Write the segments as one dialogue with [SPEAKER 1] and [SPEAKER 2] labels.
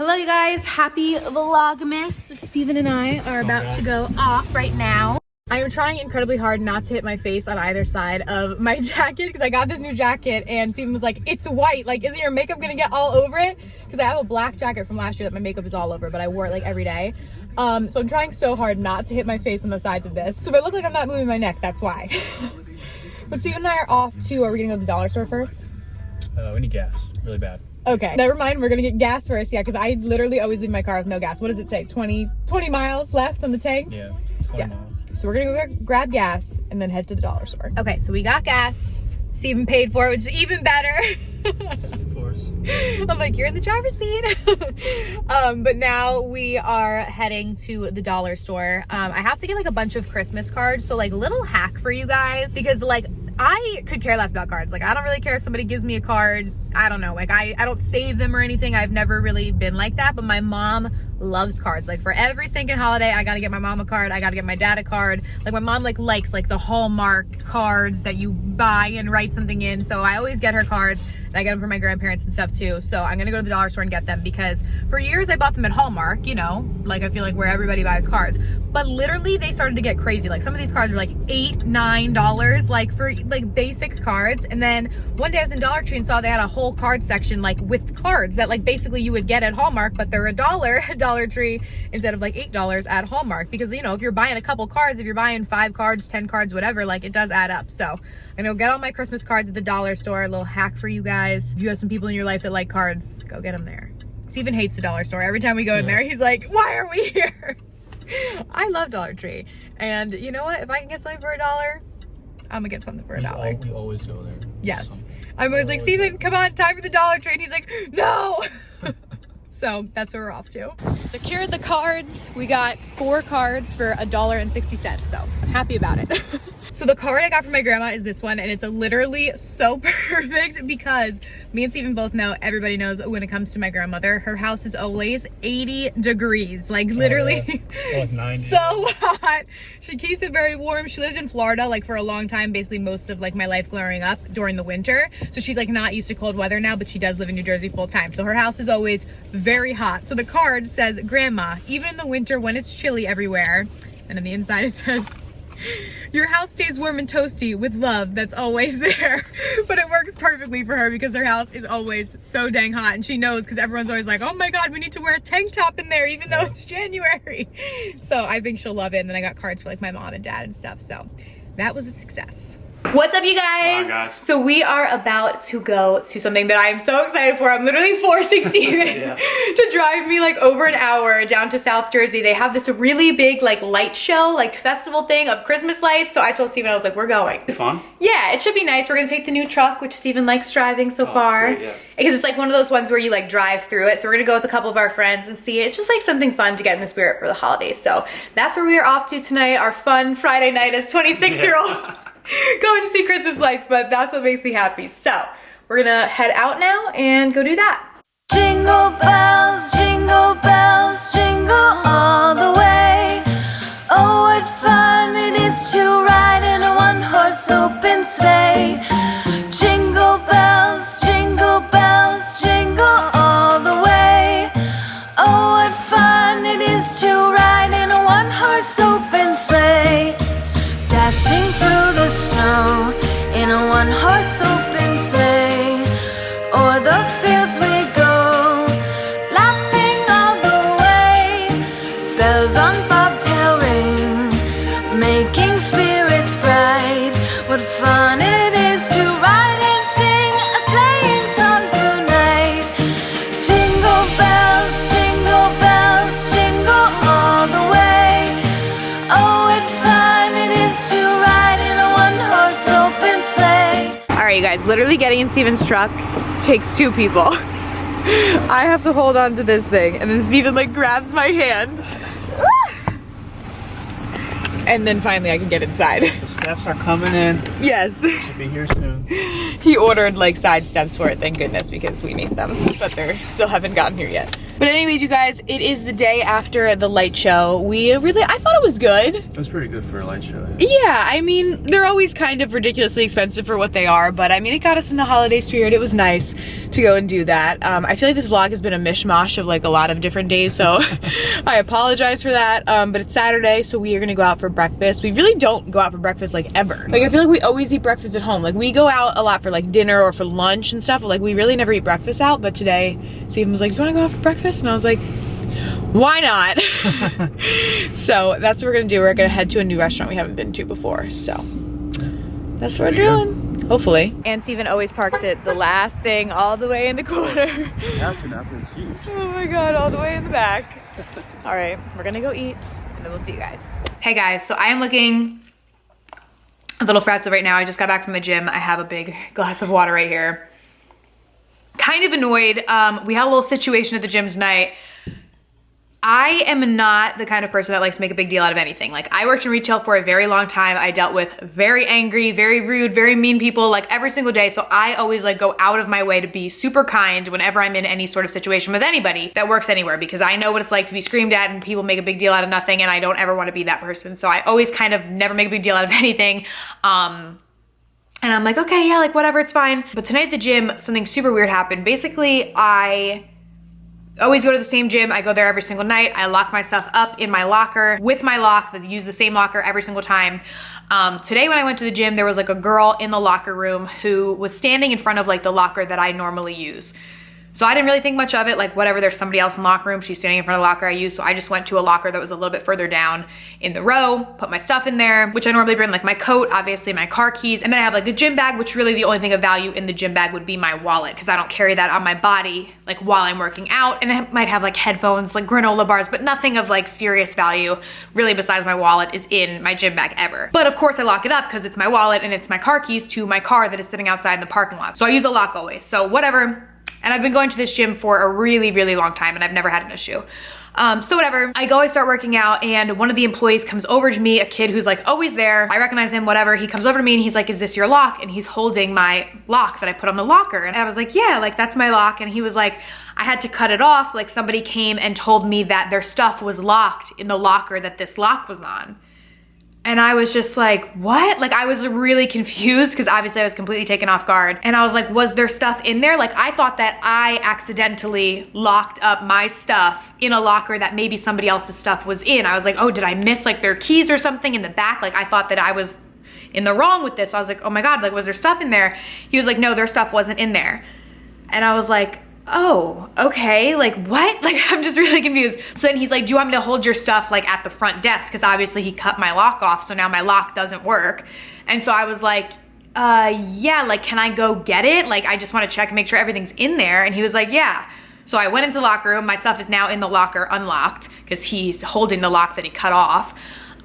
[SPEAKER 1] Hello you guys, happy Vlogmas. Steven and I are about to go off right now. I am trying incredibly hard not to hit my face on either side of my jacket because I got this new jacket and Steven was like, it's white, like isn't your makeup gonna get all over it? Because I have a black jacket from last year that my makeup is all over, but I wore it like every day. So I'm trying so hard not to hit my face on the sides of this. So if I look like I'm not moving my neck, that's why. But Steven and I are off to, are we gonna go to the dollar store first?
[SPEAKER 2] We need gas, really bad.
[SPEAKER 1] Okay, never mind, we're gonna get gas first, yeah, because I literally always leave my car with no gas. What does it say, 20 miles left on the tank?
[SPEAKER 2] Yeah, 20 miles.
[SPEAKER 1] So we're gonna go grab gas and then head to the dollar store. Okay, so we got gas. Steven paid for it, which is even better.
[SPEAKER 2] Of course.
[SPEAKER 1] I'm like, you're in the driver's seat. But now we are heading to the dollar store. I have to get like a bunch of Christmas cards. So like little hack for you guys, because like I could care less about cards. Like I don't really care if somebody gives me a card. I don't know, like I don't save them or anything. I've never really been like that, but my mom loves cards. Like for every stinking holiday, I gotta get my mom a card. I gotta get my dad a card. Like my mom likes like the Hallmark cards that you buy and write something in. So I always get her cards. And I get them for my grandparents and stuff too. So I'm gonna go to the dollar store and get them because for years I bought them at Hallmark, you know, like I feel like where everybody buys cards. But literally they started to get crazy. Like some of these cards were like $8, $9, like for like basic cards. And then one day I was in Dollar Tree and saw they had a whole card section like with cards that like basically you would get at Hallmark, but they're $1 at Dollar Tree instead of like $8 at Hallmark. Because you know, if you're buying a couple cards, if you're buying 5 cards, 10 cards, whatever, like it does add up. So I'm gonna go get all my Christmas cards at the dollar store. A little hack for you guys. If you have some people in your life that like cards, go get them there. Steven hates the dollar store. Every time we go in there, he's like, why are we here? I love Dollar Tree. And you know what? If I can get something for $1, I'm gonna get something for $1.
[SPEAKER 2] We always go there.
[SPEAKER 1] Yes. I'm always like, Steven, come on, time for the Dollar Tree. And he's like, no. So that's where we're off to. Secured the cards. We got 4 cards for $1.60. So I'm happy about it. So the card I got from my grandma is this one, and it's literally so perfect because me and Steven both know, everybody knows when it comes to my grandmother, her house is always 80 degrees, like literally
[SPEAKER 2] like 90.
[SPEAKER 1] So hot. She keeps it very warm. She lived in Florida like for a long time, basically most of like my life growing up during the winter. So she's like not used to cold weather now, but she does live in New Jersey full time. So her house is always very hot. So the card says, Grandma, even in the winter when it's chilly everywhere. And on the inside it says, your house stays warm and toasty with love that's always there. But it works perfectly for her because her house is always so dang hot, and she knows because everyone's always like, oh my god, we need to wear a tank top in there even though it's January. So I think she'll love it. And then I got cards for like my mom and dad and stuff, so that was a success. What's up, you guys?
[SPEAKER 2] Hi, guys.
[SPEAKER 1] So we are about to go to something that I am so excited for. I'm literally forcing Steven to drive me like over an hour down to South Jersey. They have this really big like light show, like festival thing of Christmas lights. So I told Steven, I was like, we're going.
[SPEAKER 2] Fun?
[SPEAKER 1] Yeah, it should be nice. We're gonna take the new truck, which Steven likes driving so far.
[SPEAKER 2] Great, yeah.
[SPEAKER 1] Because it's like one of those ones where you like drive through it. So we're gonna go with a couple of our friends and see it. It's just like something fun to get in the spirit for the holidays. So that's where we are off to tonight. Our fun Friday night as 26-year-olds. Going to see Christmas lights, but that's what makes me happy. So we're gonna head out now and go do that.
[SPEAKER 3] Jingle bells, jingle all the way. Oh, what fun it is to ride in a one-horse open sleigh. Jingle bells, jingle all the way. Oh, what fun it is to ride in a one-horse open sleigh. Dashing through the snow in a one-horse open sleigh. O'er the fields we go, laughing all the way. Bells on bobtail ring, making spirits bright. What fun it is to ride and sing a sleighing song tonight. Jingle bells, jingle all the way. Oh, what fun it is to ride in a one-horse open sleigh.
[SPEAKER 1] All right, you guys, literally getting in Steven's truck takes 2 people. I have to hold on to this thing, and then Steven like grabs my hand. And then finally I can get inside.
[SPEAKER 2] The steps are coming in.
[SPEAKER 1] Yes.
[SPEAKER 2] Should be here soon.
[SPEAKER 1] He ordered like side steps for it, thank goodness, because we need them, but they still haven't gotten here yet. But anyways, you guys, it is the day after the light show. I thought it was good.
[SPEAKER 2] It was pretty good for a light show.
[SPEAKER 1] Yeah, I mean, they're always kind of ridiculously expensive for what they are, but I mean, it got us in the holiday spirit. It was nice to go and do that. I feel like this vlog has been a mishmash of like a lot of different days, so I apologize for that. But it's Saturday, so we are gonna go out for breakfast. We really don't go out for breakfast like ever. Like I feel like we always eat breakfast at home. Like we go out a lot for like dinner or for lunch and stuff, but like we really never eat breakfast out. But today, Stephen was like, "You wanna go out for breakfast?" And I was like, why not? So that's what we're gonna do. We're gonna head to a new restaurant we haven't been to before. So that's what we're doing. Hopefully. And Steven always parks it the last thing all the way in the corner.
[SPEAKER 2] You have to now because it's huge.
[SPEAKER 1] Oh my God, all the way in the back. All right, we're gonna go eat and then we'll see you guys. Hey guys, so I am looking a little frazzled right now. I just got back from the gym. I have a big glass of water right here. Kind of annoyed. We had a little situation at the gym tonight. I am not the kind of person that likes to make a big deal out of anything. Like I worked in retail for a very long time. I dealt with very angry, very rude, very mean people like every single day. So I always like go out of my way to be super kind whenever I'm in any sort of situation with anybody that works anywhere, because I know what it's like to be screamed at and people make a big deal out of nothing, and I don't ever want to be that person. So I always kind of never make a big deal out of anything. And I'm like, okay, yeah, like whatever, it's fine. But tonight at the gym, something super weird happened. Basically, I always go to the same gym. I go there every single night. I lock my stuff up in my locker with my lock. I use the same locker every single time. Today when I went to the gym, there was like a girl in the locker room who was standing in front of like the locker that I normally use. So I didn't really think much of it, like whatever, there's somebody else in the locker room, she's standing in front of the locker I use, so I just went to a locker that was a little bit further down in the row, put my stuff in there, which I normally bring, like my coat, obviously my car keys, and then I have like a gym bag, which really the only thing of value in the gym bag would be my wallet, because I don't carry that on my body like while I'm working out, and I might have like headphones, like granola bars, but nothing of like serious value really besides my wallet is in my gym bag ever. But of course I lock it up because it's my wallet and it's my car keys to my car that is sitting outside in the parking lot. So I use a lock always, so whatever. And I've been going to this gym for a really, really long time and I've never had an issue. So whatever, I go, I start working out, and one of the employees comes over to me, a kid who's like always there. I recognize him, whatever. He comes over to me and he's like, "Is this your lock?" And he's holding my lock that I put on the locker. And I was like, "Yeah, like that's my lock." And he was like, "I had to cut it off. Like somebody came and told me that their stuff was locked in the locker that this lock was on." And I was just like, what? Like I was really confused because obviously I was completely taken off guard. And I was like, was there stuff in there? Like I thought that I accidentally locked up my stuff in a locker that maybe somebody else's stuff was in. I was like, oh, did I miss like their keys or something in the back? Like I thought that I was in the wrong with this. So I was like, oh my God, like was there stuff in there? He was like, no, their stuff wasn't in there. And I was like, oh, okay, like what? Like I'm just really confused. So then he's like, "Do you want me to hold your stuff like at the front desk?" Because obviously he cut my lock off, so now my lock doesn't work. And so I was like, yeah, like can I go get it? Like I just want to check and make sure everything's in there. And he was like, yeah. So I went into the locker room. My stuff is now in the locker unlocked because he's holding the lock that he cut off.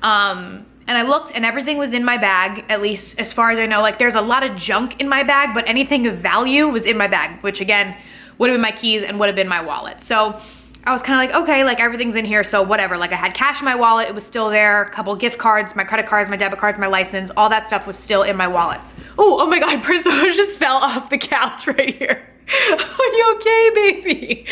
[SPEAKER 1] And I looked and everything was in my bag, at least as far as I know. Like there's a lot of junk in my bag, but anything of value was in my bag, which again, would have been my keys and would have been my wallet. So I was kind of like, okay, like everything's in here, so whatever. Like I had cash in my wallet, it was still there, a couple gift cards, my credit cards, my debit cards, my license, all that stuff was still in my wallet. Oh my God, Prince just fell off the couch right here. Are you okay, baby?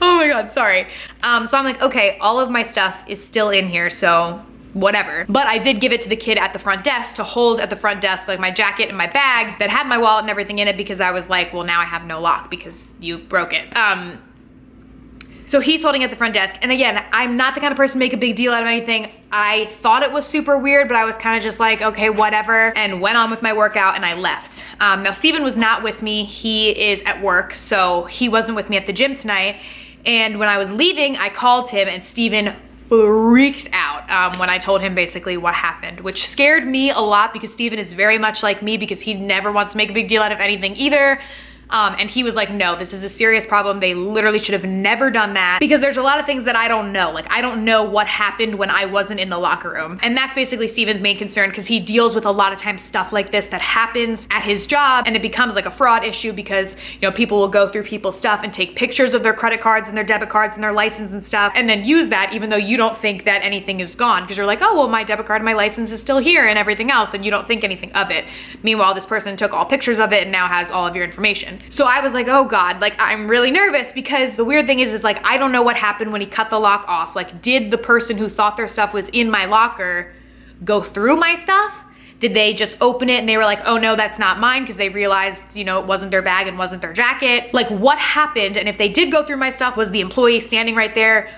[SPEAKER 1] Oh my God, sorry. So I'm like, okay, all of my stuff is still in here, so whatever. But I did give it to the kid at the front desk to hold at the front desk, like my jacket and my bag that had my wallet and everything in it, because I was like, well, now I have no lock because you broke it. So he's holding at the front desk. And again, I'm not the kind of person to make a big deal out of anything. I thought it was super weird, but I was kind of just like, okay, whatever, and went on with my workout and I left. Now Steven was not with me. He is at work, so he wasn't with me at the gym tonight. And when I was leaving, I called him and Steven freaked out when I told him basically what happened, which scared me a lot because Steven is very much like me because he never wants to make a big deal out of anything either. And he was like, no, this is a serious problem. They literally should have never done that, because there's a lot of things that I don't know. Like I don't know what happened when I wasn't in the locker room. And that's basically Steven's main concern, because he deals with a lot of times stuff like this that happens at his job, and it becomes like a fraud issue because, you know, people will go through people's stuff and take pictures of their credit cards and their debit cards and their license and stuff, and then use that even though you don't think that anything is gone, because you're like, oh, well, my debit card and my license is still here and everything else, and you don't think anything of it. Meanwhile, this person took all pictures of it and now has all of your information. So I was like, oh God, like I'm really nervous because the weird thing is like, I don't know what happened when he cut the lock off. Like, did the person who thought their stuff was in my locker go through my stuff? Did they just open it and they were like, oh no, that's not mine, because they realized, you know, it wasn't their bag and wasn't their jacket? Like, what happened? And if they did go through my stuff, was the employee standing right there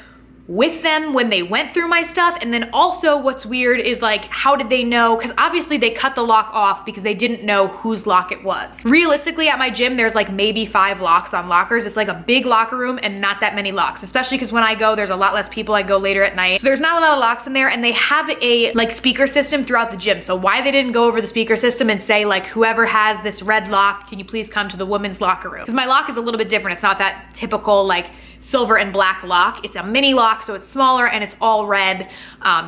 [SPEAKER 1] with them when they went through my stuff? And then also what's weird is like, how did they know? Because obviously they cut the lock off because they didn't know whose lock it was. Realistically, at my gym, there's like maybe 5 locks on lockers. It's like a big locker room and not that many locks, especially because when I go, there's a lot less people. I go later at night. So there's not a lot of locks in there, and they have a like speaker system throughout the gym. So why they didn't go over the speaker system and say like, whoever has this red lock, can you please come to the women's locker room? Because my lock is a little bit different. It's not that typical like silver and black lock. It's a mini lock, so it's smaller and it's all red.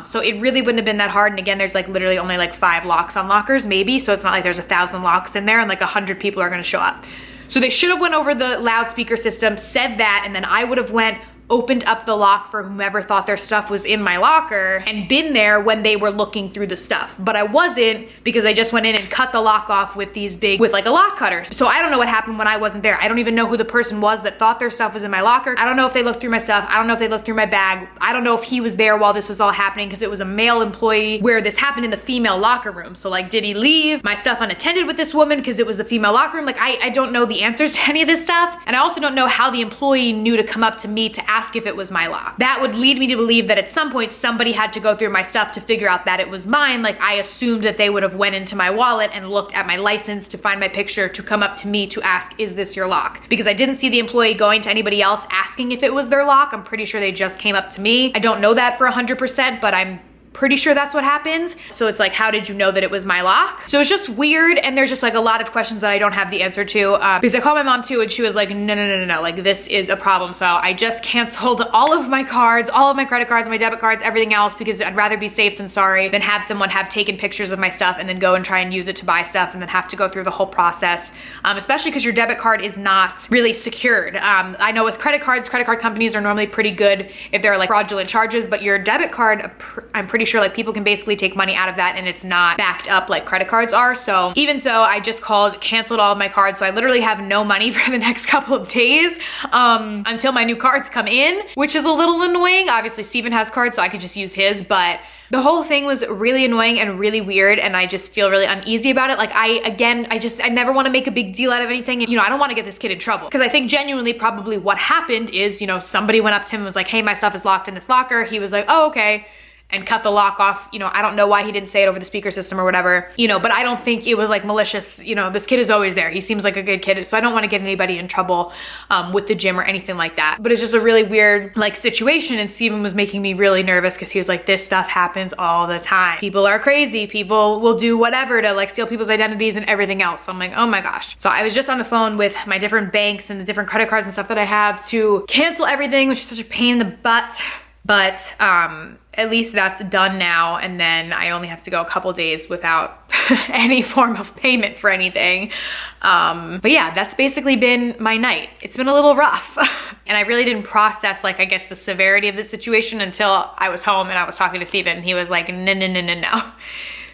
[SPEAKER 1] So it really wouldn't have been that hard. And again, there's like literally only like 5 locks on lockers maybe. So it's not like there's 1,000 locks in there and like 100 people are gonna show up. So they should have went over the loudspeaker system, said that, and then I would have went, opened up the lock for whomever thought their stuff was in my locker and been there when they were looking through the stuff. But I wasn't, because I just went in and cut the lock off with with like a lock cutter. So I don't know what happened when I wasn't there. I don't even know who the person was that thought their stuff was in my locker. I don't know if they looked through my stuff. I don't know if they looked through my bag. I don't know if he was there while this was all happening, because it was a male employee where this happened in the female locker room. So like, did he leave my stuff unattended with this woman because it was the female locker room? Like, I don't know the answers to any of this stuff. And I also don't know how the employee knew to come up to me to ask if it was my lock. That would lead me to believe that at some point somebody had to go through my stuff to figure out that it was mine. Like, I assumed that they would have went into my wallet and looked at my license to find my picture to come up to me to ask, is this your lock? Because I didn't see the employee going to anybody else asking if it was their lock. I'm pretty sure they just came up to me. I don't know that for 100%, but I'm pretty sure that's what happened. So it's like, how did you know that it was my lock? So it's just weird, and there's just like a lot of questions that I don't have the answer to, because I called my mom too, and she was like, no, like this is a problem. So I just canceled all of my cards, all of my credit cards, my debit cards, everything else, because I'd rather be safe than sorry than have someone have taken pictures of my stuff and then go and try and use it to buy stuff and then have to go through the whole process, especially because your debit card is not really secured. I know with credit card companies are normally pretty good if there are like fraudulent charges, but your debit card, I'm pretty sure like people can basically take money out of that and it's not backed up like credit cards are. So even so, I just canceled all of my cards. So I literally have no money for the next couple of days until my new cards come in, which is a little annoying. Obviously Steven has cards, so I could just use his, but the whole thing was really annoying and really weird, and I just feel really uneasy about it. Like, I never want to make a big deal out of anything. And, you know, I don't want to get this kid in trouble, because I think genuinely probably what happened is, you know, somebody went up to him and was like, hey, my stuff is locked in this locker. He was like, oh, okay, and cut the lock off. You know, I don't know why he didn't say it over the speaker system or whatever, you know, but I don't think it was like malicious. You know, this kid is always there. He seems like a good kid, so I don't want to get anybody in trouble with the gym or anything like that. But it's just a really weird like situation, and Steven was making me really nervous because he was like, this stuff happens all the time. People are crazy. People will do whatever to like steal people's identities and everything else. So I'm like, oh my gosh. So I was just on the phone with my different banks and the different credit cards and stuff that I have to cancel everything, which is such a pain in the butt. But at least that's done now, and then I only have to go a couple days without any form of payment for anything. But yeah, that's basically been my night. It's been a little rough. And I really didn't process, like, I guess the severity of the situation until I was home and I was talking to Steven, and he was like, no.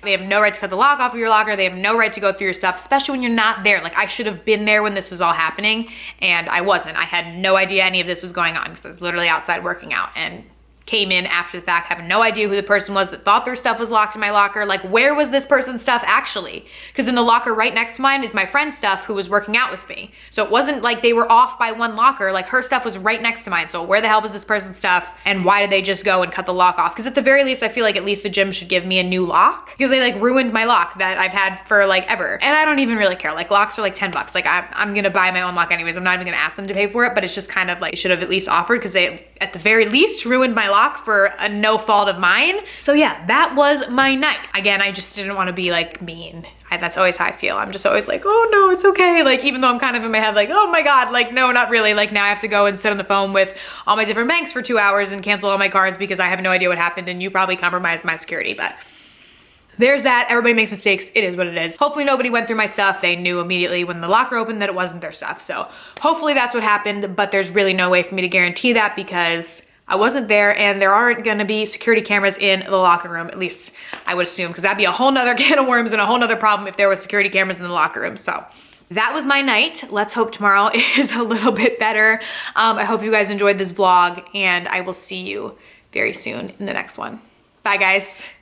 [SPEAKER 1] They have no right to cut the lock off of your locker. They have no right to go through your stuff, especially when you're not there. Like, I should have been there when this was all happening, and I wasn't. I had no idea any of this was going on because I was literally outside working out, and came in after the fact, having no idea who the person was that thought their stuff was locked in my locker. Like, where was this person's stuff actually? Because in the locker right next to mine is my friend's stuff who was working out with me. So it wasn't like they were off by one locker. Like, her stuff was right next to mine. So where the hell was this person's stuff, and why did they just go and cut the lock off? Because at the very least, I feel like at least the gym should give me a new lock, because they like ruined my lock that I've had for like ever. And I don't even really care. Like, locks are like 10 bucks. Like, I'm gonna buy my own lock anyways. I'm not even gonna ask them to pay for it, but it's just kind of like, should have at least offered, because they at the very least ruined my lock for a no fault of mine. So yeah, that was my night. Again, I just didn't want to be like mean. That's always how I feel. I'm just always like, oh no, it's okay. Like, even though I'm kind of in my head like, oh my God, like, no, not really. Like, now I have to go and sit on the phone with all my different banks for 2 hours and cancel all my cards because I have no idea what happened, and you probably compromised my security. But there's that. Everybody makes mistakes. It is what it is. Hopefully nobody went through my stuff. They knew immediately when the locker opened that it wasn't their stuff. So hopefully that's what happened, but there's really no way for me to guarantee that because I wasn't there, and there aren't gonna be security cameras in the locker room, at least I would assume, because that'd be a whole nother can of worms and a whole nother problem if there was security cameras in the locker room. So that was my night. Let's hope tomorrow is a little bit better. I hope you guys enjoyed this vlog, and I will see you very soon in the next one. Bye, guys.